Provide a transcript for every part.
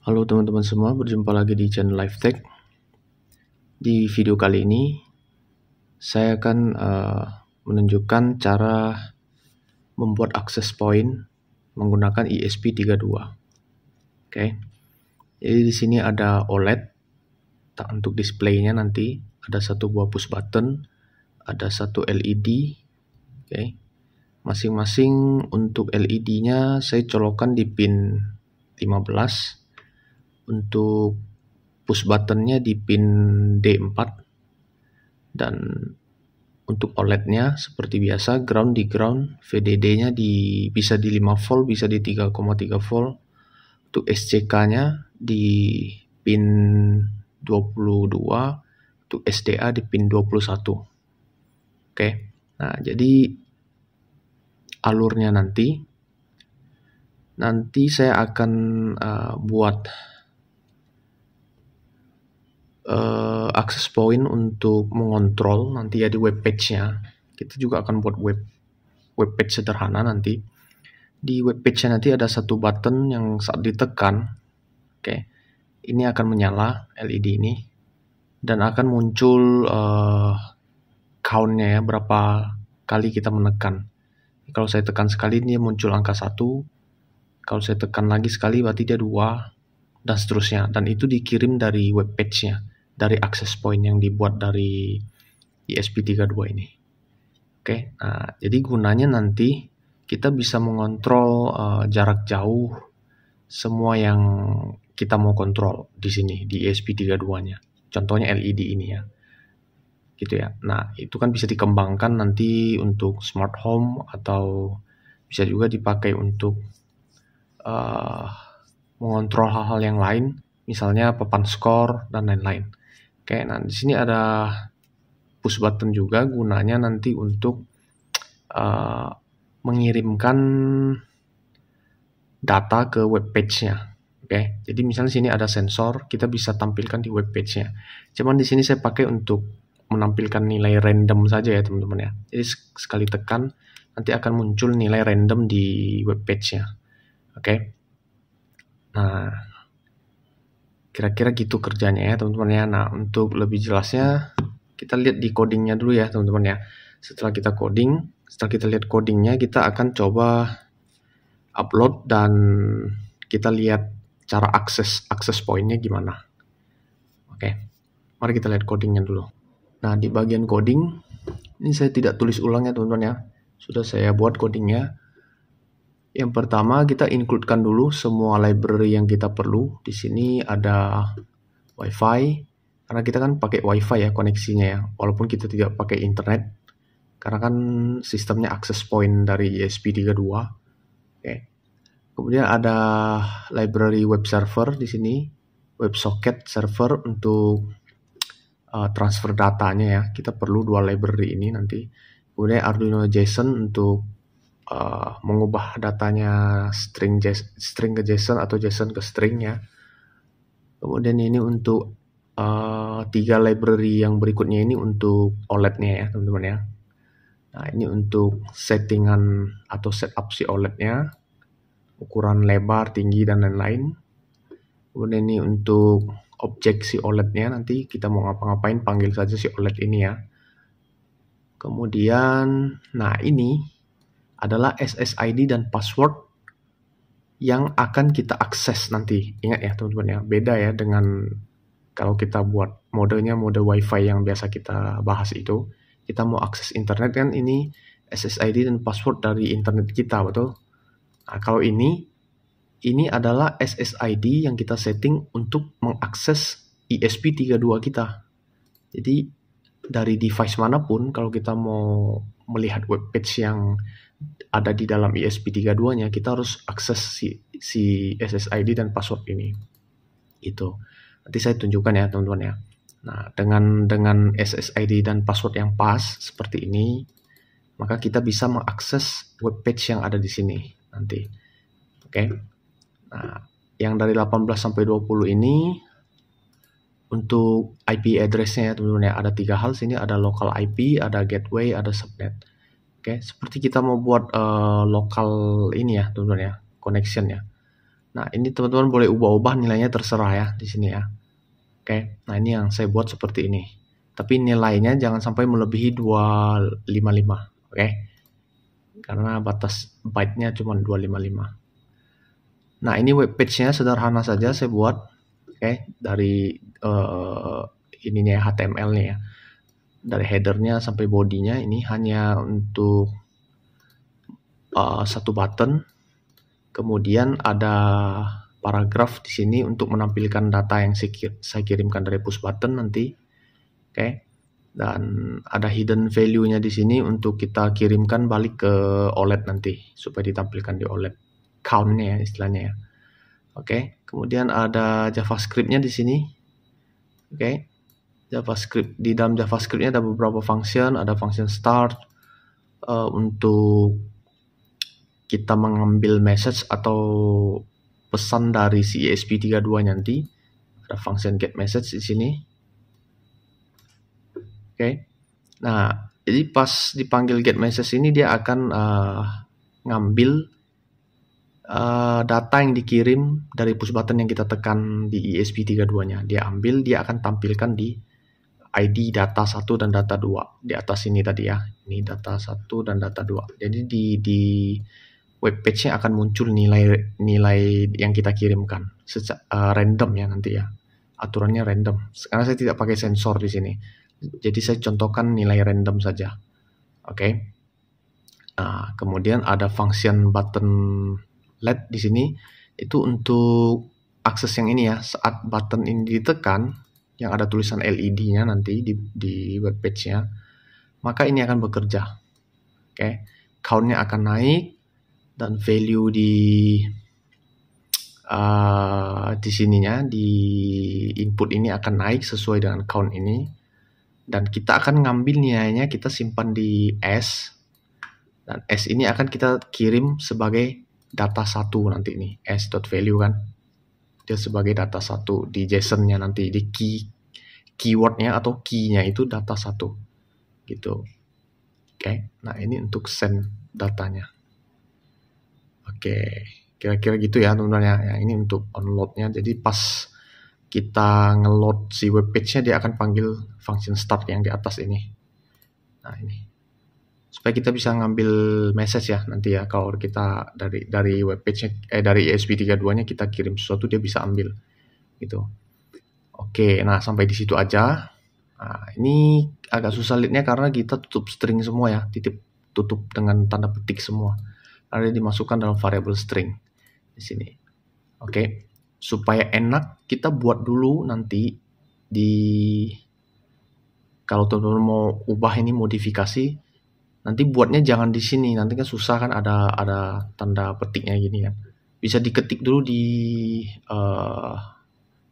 Halo teman-teman semua, berjumpa lagi di channel LiveTech. Di video kali ini, saya akan menunjukkan cara membuat access point menggunakan ESP32. Oke, jadi di sini ada OLED untuk displaynya nanti, ada satu buah push button, ada satu LED. Oke, masing-masing untuk LED-nya saya colokkan di pin 15. Untuk push buttonnya di pin D4, dan untuk OLED-nya seperti biasa ground di ground, VDD-nya bisa di 5 volt, bisa di 3,3 volt. Untuk SCK-nya di pin 22, untuk SDA di pin 21. Oke. Nah, jadi alurnya nanti saya akan buat access point untuk mengontrol nanti ya di web page-nya. Kita juga akan buat web page sederhana nanti. Di web page-nya nanti ada satu button yang saat ditekan, oke, ini akan menyala LED ini dan akan muncul count-nya ya, berapa kali kita menekan. Kalau saya tekan sekali dia muncul angka 1. Kalau saya tekan lagi sekali berarti dia 2, dan seterusnya. Dan itu dikirim dari web page-nya, dari access point yang dibuat dari ESP32 ini. Oke, nah jadi gunanya nanti kita bisa mengontrol jarak jauh semua yang kita mau kontrol di sini di ESP32-nya. Contohnya LED ini ya. Gitu ya. Nah, itu kan bisa dikembangkan nanti untuk smart home atau bisa juga dipakai untuk mengontrol hal-hal yang lain, misalnya papan skor dan lain-lain. Oke, nah di sini ada push button juga, gunanya nanti untuk mengirimkan data ke web page-nya. Oke, jadi misalnya sini ada sensor, kita bisa tampilkan di web page-nya. Cuman di sini saya pakai untuk menampilkan nilai random saja ya teman-teman ya. Jadi sekali tekan nanti akan muncul nilai random di web page-nya. Oke. Nah, kira-kira gitu kerjanya ya teman-teman ya. Nah, untuk lebih jelasnya kita lihat di codingnya dulu ya teman-teman ya. Setelah kita lihat codingnya, kita akan coba upload dan kita lihat cara akses point-nya gimana. Oke, mari kita lihat codingnya dulu. Nah, di bagian coding ini saya tidak tulis ulang ya teman-teman ya. Sudah saya buat codingnya. Yang pertama kita include-kan dulu semua library yang kita perlu. Di sini ada WiFi, karena kita kan pakai WiFi ya koneksinya ya, walaupun kita tidak pakai internet, karena kan sistemnya access point dari ESP32. Oke. Kemudian ada library web server di sini, WebSocket server untuk transfer datanya ya. Kita perlu 2 library ini nanti. Kemudian Arduino JSON untuk mengubah datanya string ke JSON atau JSON ke string ya. Kemudian ini untuk 3 library yang berikutnya ini untuk OLED-nya ya teman-teman ya. Nah, ini untuk settingan atau setup si OLED-nya, ukuran lebar, tinggi dan lain-lain. Kemudian ini untuk objek si OLED-nya, nanti kita mau ngapa-ngapain panggil saja si OLED ini ya. Kemudian, nah ini adalah SSID dan password yang akan kita akses nanti. Ingat ya teman-teman ya, beda ya dengan kalau kita buat modenya mode WiFi yang biasa kita bahas itu. Kita mau akses internet kan, ini SSID dan password dari internet kita, betul? Nah, kalau ini adalah SSID yang kita setting untuk mengakses ESP32 kita. Jadi dari device manapun kalau kita mau melihat web page yang ada di dalam ESP32-nya, kita harus akses si SSID dan password ini. Itu. Nanti saya tunjukkan ya teman-teman ya. Nah, dengan SSID dan password yang pas seperti ini, maka kita bisa mengakses web page yang ada di sini nanti. Oke. Nah, yang dari 18 sampai 20 ini untuk IP address-nya ya teman-teman ya. Ada 3 hal sini, ada local IP, ada gateway, ada subnet. Oke, seperti kita mau buat lokal ini ya teman-teman ya, connection ya. Nah, ini teman-teman boleh ubah-ubah nilainya, terserah ya di sini ya. Oke, nah ini yang saya buat seperti ini. Tapi nilainya jangan sampai melebihi 255, oke? Karena batas byte-nya cuma 255. Nah, ini web page-nya sederhana saja saya buat, oke? Dari ininya HTML-nya ya. Dari header-nya sampai body-nya ini hanya untuk satu button. Kemudian ada paragraf di sini untuk menampilkan data yang saya kirimkan dari push button nanti. Oke. Dan ada hidden value-nya di sini untuk kita kirimkan balik ke OLED nanti supaya ditampilkan di OLED. Count-nya ya istilahnya ya. Oke. Kemudian ada JavaScript-nya di sini. Oke. JavaScript, di dalam JavaScript-nya ada beberapa function, ada function start untuk kita mengambil message atau pesan dari si ESP32 nanti. Ada function get message di sini. Oke. Nah, jadi pas dipanggil get message ini dia akan ngambil data yang dikirim dari push button yang kita tekan di ESP32-nya. Dia ambil, dia akan tampilkan di ID data 1 dan data 2 di atas ini tadi ya. Ini data 1 dan data 2. Jadi di web page-nya akan muncul nilai yang kita kirimkan secara random ya nanti ya. Aturannya random. Sekarang saya tidak pakai sensor di sini. Jadi saya contohkan nilai random saja. Oke. Nah, kemudian ada function button LED di sini itu untuk akses yang ini ya. Saat button ini ditekan yang ada tulisan LED-nya nanti di web page-nya, maka ini akan bekerja. Oke. Count-nya akan naik dan value di sininya di input ini akan naik sesuai dengan count ini, dan kita akan ngambil nilainya, kita simpan di S, dan S ini akan kita kirim sebagai data 1 nanti ini, S.value kan, dia sebagai data 1 di JSON-nya nanti, di keyword-nya atau key-nya itu data 1 gitu. Oke. Nah, ini untuk send datanya. Oke, kira-kira gitu ya teman-teman ya. Yang ini untuk onload-nya. Jadi pas kita ngeload si web page-nya, dia akan panggil function start yang di atas ini. Nah, ini. Supaya kita bisa ngambil message ya nanti ya. Kalau kita dari web page-nya, dari ESP32-nya kita kirim sesuatu, dia bisa ambil gitu. Oke, nah sampai di situ aja. Nah, ini agak susah lihatnya karena kita tutup string semua ya. Tutup dengan tanda petik semua. Lalu dimasukkan dalam variable string di sini. Oke, supaya enak kita buat dulu nanti kalau teman-teman mau ubah ini modifikasi, nanti buatnya jangan di sini, nanti kan susah kan, ada tanda petiknya gini kan. Bisa diketik dulu di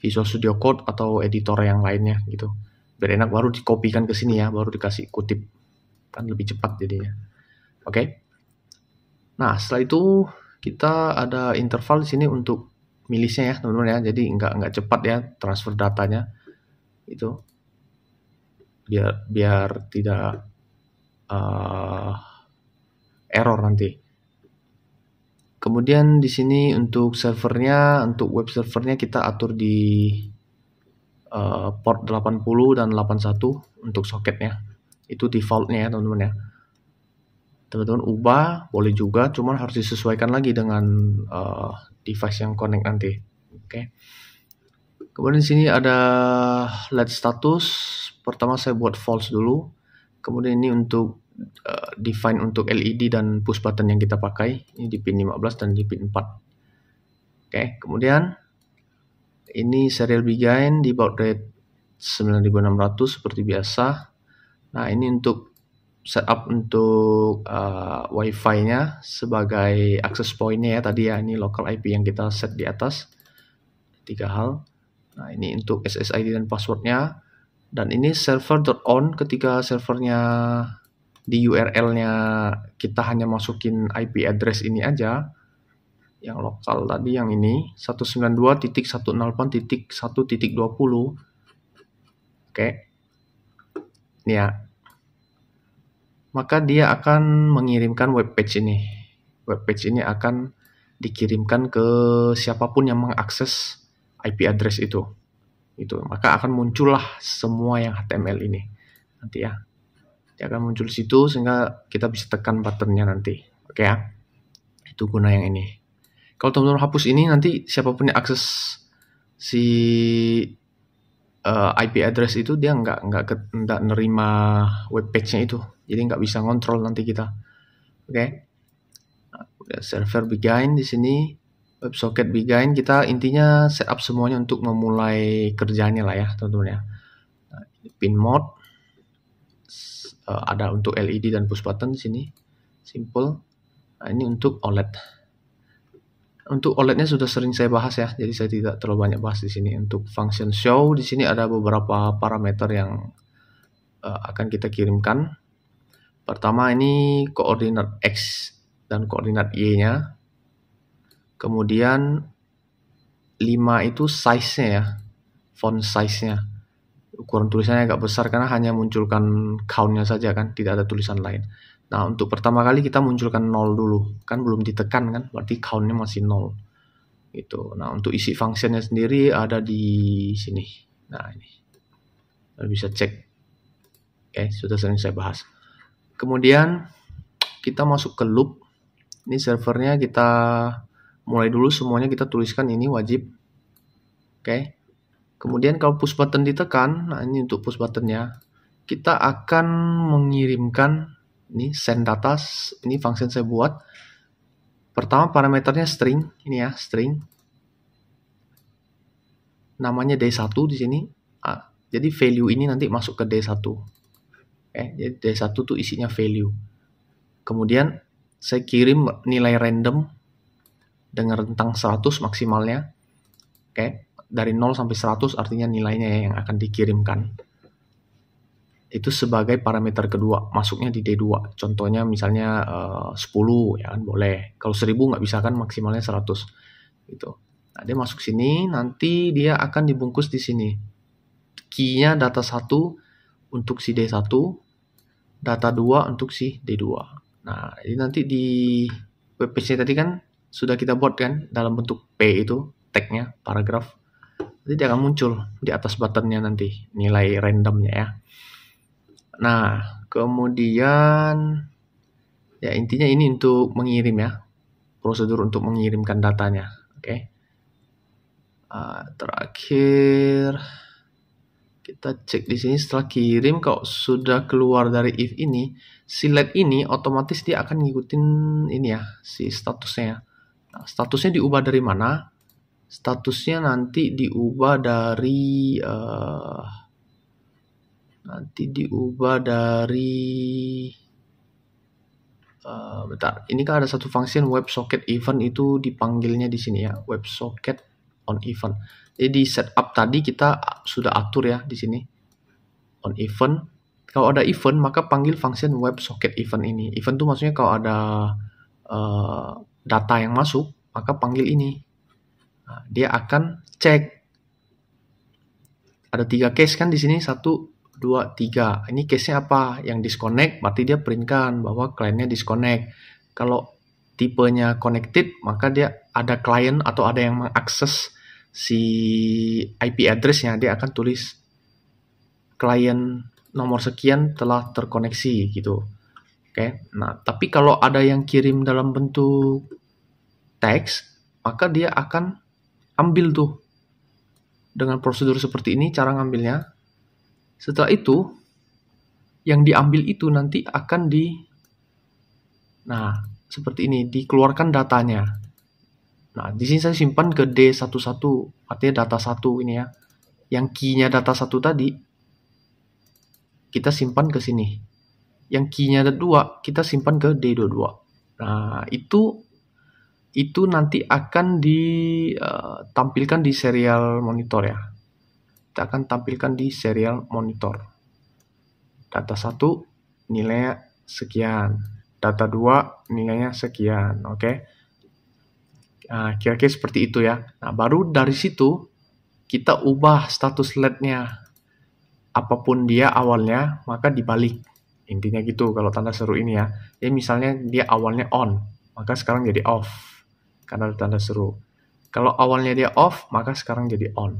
Visual Studio Code atau editor yang lainnya gitu. Biar enak, baru dikopikan ke sini ya, baru dikasih kutip, kan lebih cepat jadinya. Oke. Nah, setelah itu kita ada interval di sini untuk milisnya ya, teman-teman ya. Jadi nggak cepat ya transfer datanya. Itu biar tidak error nanti. Kemudian di sini untuk servernya, untuk web servernya kita atur di port 80 dan 81 untuk soketnya. Itu defaultnya ya, teman-teman ya. Teman-teman ubah boleh juga, cuman harus disesuaikan lagi dengan device yang connect nanti. Oke. Kemudian di sini ada LED status. Pertama saya buat false dulu. Kemudian ini untuk define untuk LED dan push button yang kita pakai. Ini di pin 15 dan di pin 4. Oke. Kemudian ini serial begin di baud rate 9600 seperti biasa. Nah, ini untuk setup untuk Wi-Fi-nya sebagai access point-nya ya tadi ya, ini local IP yang kita set di atas. 3 hal. Nah, ini untuk SSID dan passwordnya. Dan ini server.on, ketika servernya di URL-nya kita hanya masukin IP address ini aja. Yang lokal tadi yang ini 192.168.1.20. Oke. Ini ya. Maka dia akan mengirimkan web page ini. Web page ini akan dikirimkan ke siapapun yang mengakses IP address itu. Maka akan muncullah semua yang HTML ini nanti ya. Dia akan muncul di situ sehingga kita bisa tekan buttonnya nanti. Oke ya. Itu guna yang ini. Kalau teman-teman hapus ini, nanti siapapun yang akses si IP address itu, dia nggak nerima web page-nya itu. Jadi nggak bisa ngontrol nanti kita. Oke. Server begin di sini. WebSocket begin, kita intinya setup semuanya untuk memulai kerjanya lah ya teman-teman ya. Pin mode ada untuk LED dan push button di sini, simple. Nah, ini untuk OLED. Untuk OLED-nya sudah sering saya bahas ya, jadi saya tidak terlalu banyak bahas di sini. Untuk function show di sini ada beberapa parameter yang akan kita kirimkan. Pertama ini koordinat X dan koordinat Y-nya. Kemudian 5 itu size-nya ya, font size-nya. Ukuran tulisannya agak besar karena hanya munculkan count-nya saja kan, tidak ada tulisan lain. Nah, untuk pertama kali kita munculkan 0 dulu, kan belum ditekan kan, berarti count-nya masih 0. Gitu. Nah, untuk isi function-nya sendiri ada di sini. Nah, ini. Kita bisa cek. Oke, sudah sering saya bahas. Kemudian kita masuk ke loop. Ini servernya kita mulai dulu, semuanya kita tuliskan ini wajib. Oke. Kemudian kalau push button ditekan, nah ini untuk push buttonnya, kita akan mengirimkan ini send data. Ini function saya buat. Pertama parameternya string, ini ya string. Namanya D1 di sini. Jadi value ini nanti masuk ke D1. Jadi D1 tuh isinya value. Kemudian saya kirim nilai random dengan rentang 100 maksimalnya. Dari 0 sampai 100 artinya nilainya yang akan dikirimkan. Itu sebagai parameter kedua, masuknya di D2. Contohnya misalnya 10 ya kan boleh. Kalau 1000 nggak bisa kan, maksimalnya 100 gitu. Nah, dia masuk sini, nanti dia akan dibungkus di sini. Key-nya data 1 untuk si D1, data 2 untuk si D2. Nah, ini nanti di web page-nya tadi kan sudah kita buat kan dalam bentuk P itu tag-nya, paragraf. Nanti dia akan muncul di atas buttonnya nanti nilai randomnya ya. Nah, kemudian ya intinya ini untuk mengirim ya, prosedur untuk mengirimkan datanya. Oke. Terakhir kita cek di sini setelah kirim, kalau sudah keluar dari if ini, si LED ini otomatis dia akan ngikutin ini ya, si statusnya. Nah, statusnya diubah dari mana? Statusnya nanti diubah dari bentar. Ini kan ada satu function WebSocket event, itu dipanggilnya di sini ya, WebSocket on event. Jadi di setup tadi kita sudah atur ya di sini on event. Kalau ada event maka panggil function WebSocket event ini. Event itu maksudnya kalau ada data yang masuk maka panggil ini. Nah, dia akan cek. Ada 3 case kan di sini, 1, 2, 3. Ini case-nya apa? Yang disconnect berarti dia print-kan bahwa kliennya disconnect. Kalau tipenya connected maka dia ada klien atau ada yang mengakses si IP address-nya, dia akan tulis klien nomor sekian telah terkoneksi gitu. Oke. Nah, tapi kalau ada yang kirim dalam bentuk teks, maka dia akan ambil tuh dengan prosedur seperti ini cara ngambilnya. Setelah itu yang diambil itu nanti akan seperti ini, dikeluarkan datanya. Nah, di sini saya simpan ke D11, artinya data 1 ini ya. Yang key-nya data 1 tadi kita simpan ke sini. Yang key-nya data 2 kita simpan ke D22. Nah, itu nanti akan ditampilkan di serial monitor ya. Kita akan tampilkan di serial monitor. Data 1 nilainya sekian. Data 2 nilainya sekian. Oke. Nah, kira-kira seperti itu ya. Nah, baru dari situ kita ubah status LED-nya. Apapun dia awalnya, maka dibalik. Intinya gitu kalau tanda seru ini ya. Jadi misalnya dia awalnya on, maka sekarang jadi off. karena ada tanda seru. Kalau awalnya dia off, maka sekarang jadi on.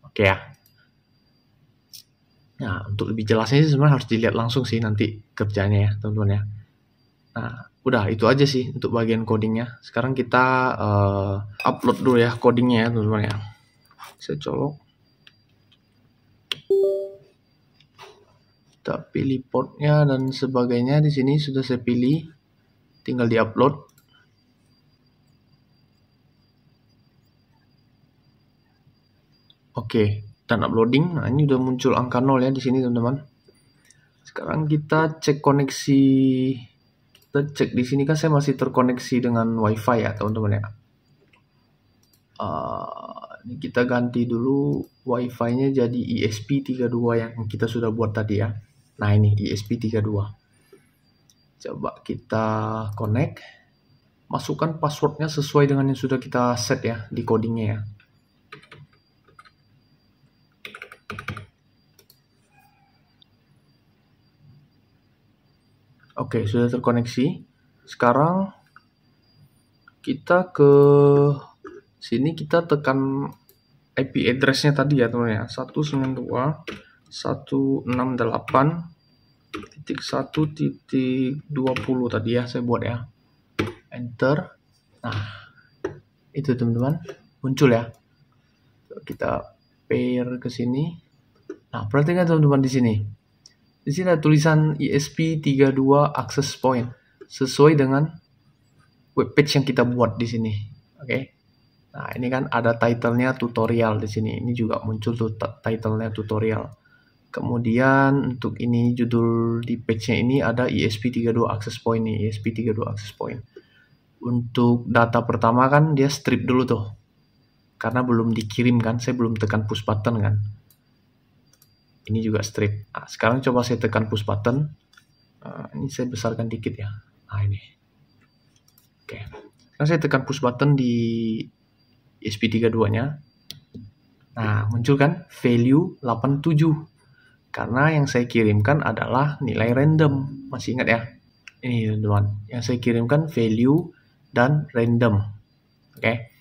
Oke ya. Nah, untuk lebih jelasnya sih sebenarnya harus dilihat langsung sih nanti kerjanya ya, teman-teman ya. Nah, udah itu aja sih untuk bagian codingnya. Sekarang kita upload dulu ya codingnya ya, teman-teman ya. Saya colok. Kita pilih portnya dan sebagainya di sini sudah saya pilih. Tinggal di-upload. Oke, dan uploading. Nah, ini udah muncul angka 0 ya di sini, teman-teman. Sekarang kita cek koneksi. Kita cek di sini kan saya masih terkoneksi dengan WiFi ya, teman-teman ya. Ini kita ganti dulu WiFi-nya jadi ESP32 yang kita sudah buat tadi ya. Nah, ini ESP32. Coba kita connect. Masukkan passwordnya sesuai dengan yang sudah kita set ya di codingnya ya. Oke, sudah terkoneksi. Sekarang kita ke sini, kita tekan IP address-nya tadi ya teman-teman ya. 192.168.1.20 tadi ya saya buat ya. Enter. Nah, itu teman-teman muncul ya. Kita pair ke sini. Nah, perhatikan teman-teman di sini. Di sini ada tulisan ESP32 access point sesuai dengan webpage yang kita buat di sini. Oke. Nah, ini kan ada title-nya tutorial di sini. Ini juga muncul tuh title-nya tutorial. Kemudian untuk ini judul di page-nya ini ada ESP32 access point nih, ESP32 access point. Untuk data pertama kan dia strip dulu tuh. Karena belum dikirim kan, saya belum tekan push button kan. Ini juga strip. Nah, sekarang coba saya tekan push button. Ini saya besarkan dikit ya. Nah, ini. Oke. Sekarang saya tekan push button di ESP32-nya. Nah, muncul kan value 87. Karena yang saya kirimkan adalah nilai random. Masih ingat ya? Ini teman-teman. Yang saya kirimkan value dan random. Oke.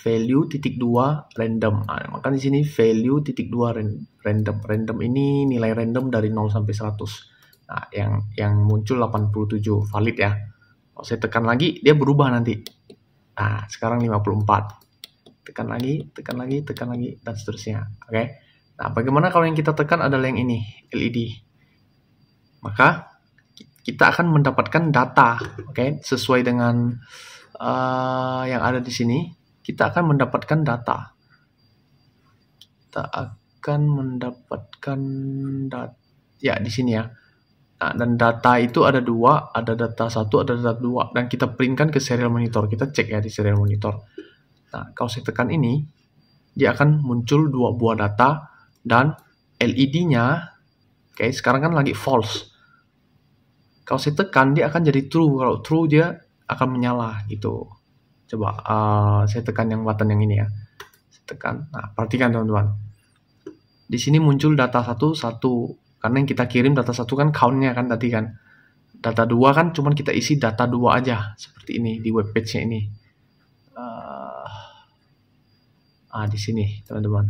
Value titik 2 random. Nah, maka di sini value titik 2 random. Random ini nilai random dari 0 sampai 100. Nah, yang muncul 87 valid ya. Kalau saya tekan lagi dia berubah nanti. Nah, sekarang 54. Tekan lagi dan seterusnya. Oke. Nah, bagaimana kalau yang kita tekan adalah yang ini, LED. Maka kita akan mendapatkan data, oke, sesuai dengan yang ada di sini. Kita akan mendapatkan data. Ya di sini ya. Nah, dan data itu ada dua, ada data 1, ada data 2, dan kita printkan ke serial monitor. Kita cek ya di serial monitor. Nah, kalau saya tekan ini, dia akan muncul 2 buah data dan LED-nya, oke, sekarang kan lagi false. Kalau saya tekan dia akan jadi true. Kalau true dia akan menyala gitu. Coba saya tekan yang button yang ini ya. Saya tekan. Nah, perhatikan teman-teman. Di sini muncul data 1. Karena yang kita kirim data 1 kan count-nya kan tadi kan. Data 2 kan cuman kita isi data 2 aja. Seperti ini di webpage-nya ini. Di sini teman-teman.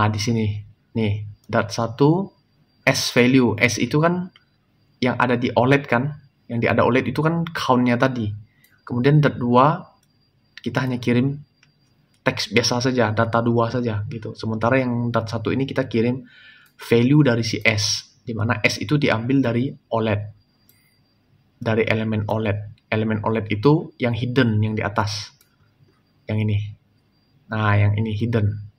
Di sini. Nih, dat 1 S value. S itu kan yang ada di OLED kan. Yang di ada OLED itu kan count-nya tadi. Kemudian dat 2 kita hanya kirim teks biasa saja, data 2 saja gitu. Sementara yang dat 1 ini kita kirim value dari si S, di mana S itu diambil dari OLED. Dari elemen OLED. Elemen OLED itu yang hidden, yang di atas. Yang ini. Nah, yang ini hidden.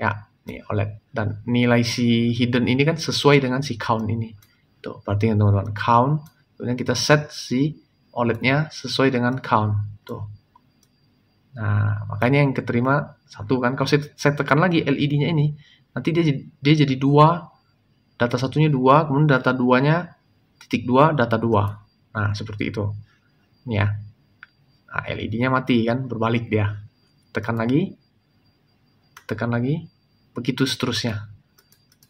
Ya, ini OLED. Dan nilai si hidden ini kan sesuai dengan si count ini. Tuh, perhatikan teman-teman. Count, kemudian kita set si OLED-nya sesuai dengan count. Tuh. Nah, makanya yang keterima 1 kan. Kalau saya tekan lagi LED-nya ini, nanti dia jadi 2. Data 1-nya 2, kemudian data 2-nya titik 2, data 2. Nah, seperti itu. Ini ya. Nah, LED-nya mati kan, berbalik dia. Tekan lagi. Begitu seterusnya.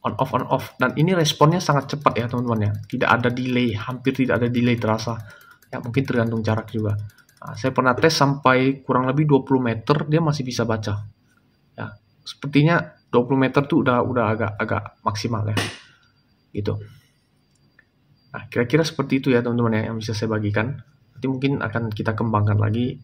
On off. Dan ini responnya sangat cepat ya teman-teman ya. Tidak ada delay, hampir tidak ada delay terasa. Ya, mungkin tergantung jarak juga. Nah, saya pernah tes sampai kurang lebih 20 meter dia masih bisa baca. Ya, sepertinya 20 meter tuh udah agak maksimal ya. Gitu. Nah, kira-kira seperti itu ya teman-teman ya yang bisa saya bagikan. Nanti mungkin akan kita kembangkan lagi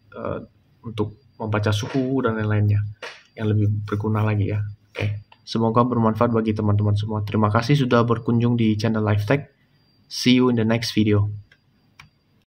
untuk membaca suhu dan lain-lainnya yang lebih berguna lagi ya. Oke. Semoga bermanfaat bagi teman-teman semua. Terima kasih sudah berkunjung di channel LifeTech. See you in the next video.